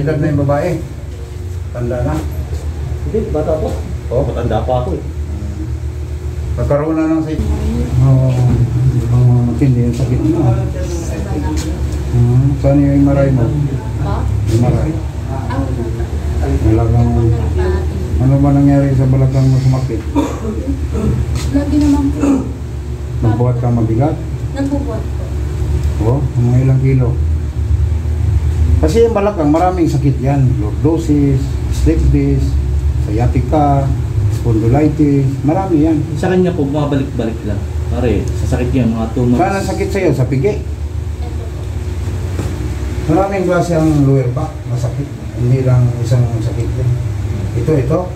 edad na yung babae. Tanda na. Hindi, bata po. Oo. Matanda pa ako eh. Nagkaroon na lang sa iyo. Oo. Matindi yung sakit mo. Saan yung MRI mo? MRI. Talagang... Ano ba nangyari sa balakang mo sumakit? Lagi naman po. Nagbuhat ka mabigat? Nagbubuhat po. Oo, mga ilang kilo. Kasi yung balakang maraming sakit yan. Lordosis, slip disc, sciatica, spondylitis, marami yan. Sa kanya po, bumabalik-balik lang. Pare, sa sakit niya, mga 2 months. Saan ang sakit sa'yo? Sa pigi? Ito po. Maraming klase ang lower back, masakit. Hindi lang isang sakit yan. Ito.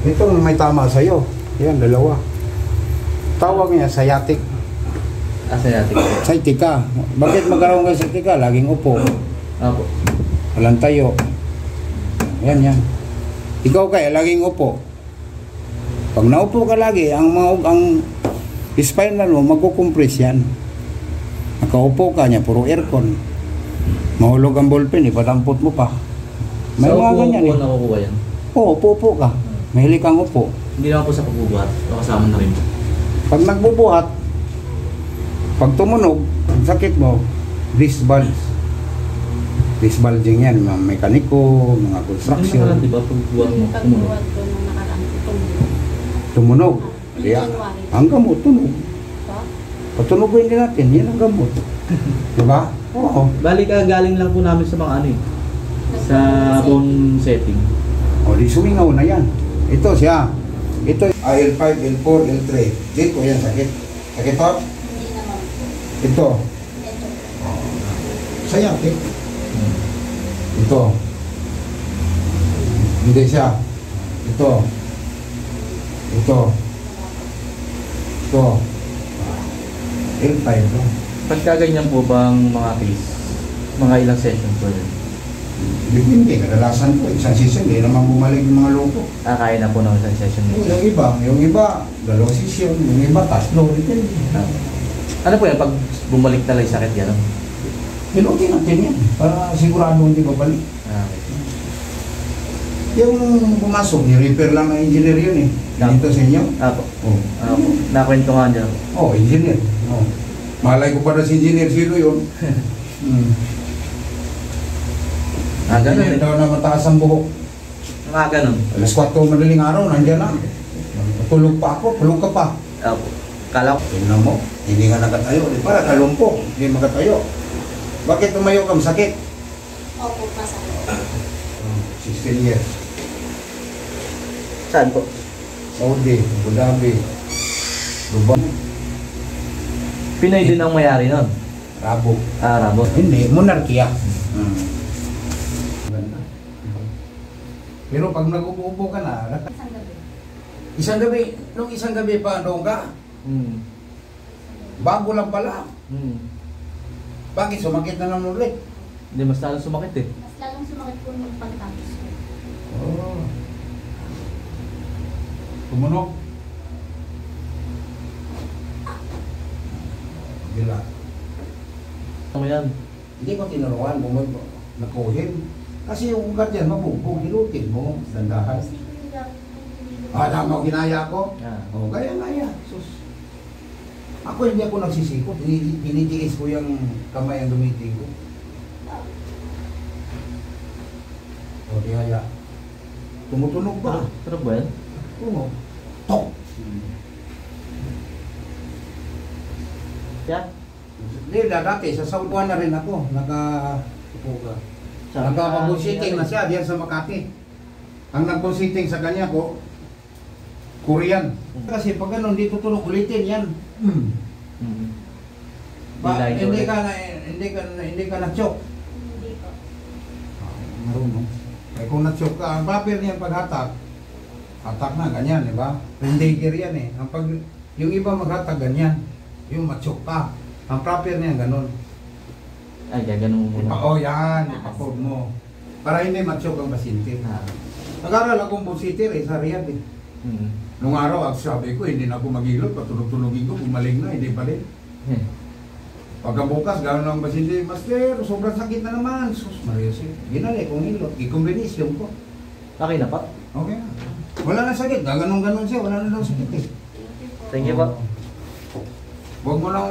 Itong may tama sa'yo. Yan, dalawa. Tawag niya, sciatic. Sciatic. Sciatica. Bakit magkaroon ka sciatica? Laging upo. Apo. Walang tayo. Yan. Ikaw kaya, laging upo. Pag naupo ka lagi, ang spinal mo, magkukompress yan. Nakaupo ka niya, puro aircon. Mahulog ang ballpen, ipadampot mo pa. May mga ganyan eh. Nakukuha yan? Oo, upo ka. Mahilig kang upo. Hindi naman po sa pagbubuhat. Kasama na rin. Pag nagbubuhat, pag tumunog, ang sakit mo, disc bulge. Disc bulging yan, mga mekaniko, mga construction. Hindi ba pagbubuhat mo? Pagbubuhat ko nung nakaraan po. Tumunog. Kaya, January. ang gamot, tunog. Pa? Patunogin din natin, yan ang gamot. Diba? Oo. Bali ka, galing lang po namin sa mga ano eh. Sa bone setting. O, di sumingaw na yan. Ito siya. Ito, L5, L4, L3. Dito, yan, sakit. Sakit to? Hindi naman po. Ito. Ito. Sciatic. Ito. Hindi siya. Ito. Ito. Ito. L5 lang. Pagka ganyan po bang mga case, mga ilang session po yun? Hindi, kadalasan po. Isang season, hindi naman bumalik yung mga loko. Kaya na po ng isang session nito. Yung iba, dalawang session. Yung iba, tatlo. Depende. Ano po yan? Pag bumalik talaga yung sakit yan? Hilutin natin yan. Para sigurado hindi babalik. Okay. Yung pumasok, ni-repair lang ng engineer yun eh. Dito sa inyo? Apo. Oo. Apo. Nakwento nga dyan. Oo, engineer. Oo. Malay ko pa na si engineer, sino yun? Ganun Engineer eh. daw na mataas ang buhok. Ganun. Alas 4 madaling araw, nandyan na. Tulog pa ako, tulog ka pa. Apo. Kala ko. Tingnan mo, hindi nga nakatayo. Di para kalumpok, hindi makatayo. Bakit tumayo ka, masakit? Opo, masakit. 16 years. Saan po? Saudi, Abu Dhabi, Dubai, Pinay din ang mayari nun. Rabo. Rabo. Hindi, monarkiya. Pero pag nag-upo ka na, Isang gabi. nung isang gabi pa, doon ka, bago lang pala. Bakit sumakit na naman ulit? Hindi, mas lalo sumakit eh. Mas lalong sumakit po nung pagtapos ko. Oh. Tumunog. Gila. Ano yan? Hindi ko tinuruan, nakuhin. Kasi yung ugat yan, mabugbog, hilutin mo, dandahan. Tama mo, ginaya ko? O, gaya. Sus. Ako hindi ako nagsisikot, tinitiis ko yung kamay ang dumiting ko. O, tihaya. Tumutunog ba? Sarap ba yan? Oo. Tok! Kaya? Hindi, dati sa Sauduan na rin ako, nagka-bullshitting na siya diyan sa Makati. Ang nag-bullshitting sa kanya ko, Korean. Kasi pag ganun, di tutulog ulitin yan. Hindi ka na-choke. Hindi po. Marunong. Eh kung na-choke ka, ang paper niyan paghatak, hatak na, ganyan, di ba? Rendager yan eh. Yung iba maghatak, ganyan. Yung ma-choke ka. Ang proper niyan, ganun. Ay, gano'n mo muna. Yan, ipapod mo. Para hindi ma-choke ang pasyente. Nag-aral akong bullshitter sa Riyadh eh. Nung araw, sabi ko, hindi na ako mag-ilot, patulog-tulogin ko, bumaling na, hindi pa rin. Pagkabukas, gano'n lang pasyente, Master, sobrang sakit na naman. Sus, Maria, ginali kong hilot, i-combination ko. Okay na po. Okay na. Wala na sakit, gaganon-ganon siya, wala na daw sakit eh. Thank you po. Huwag mo lang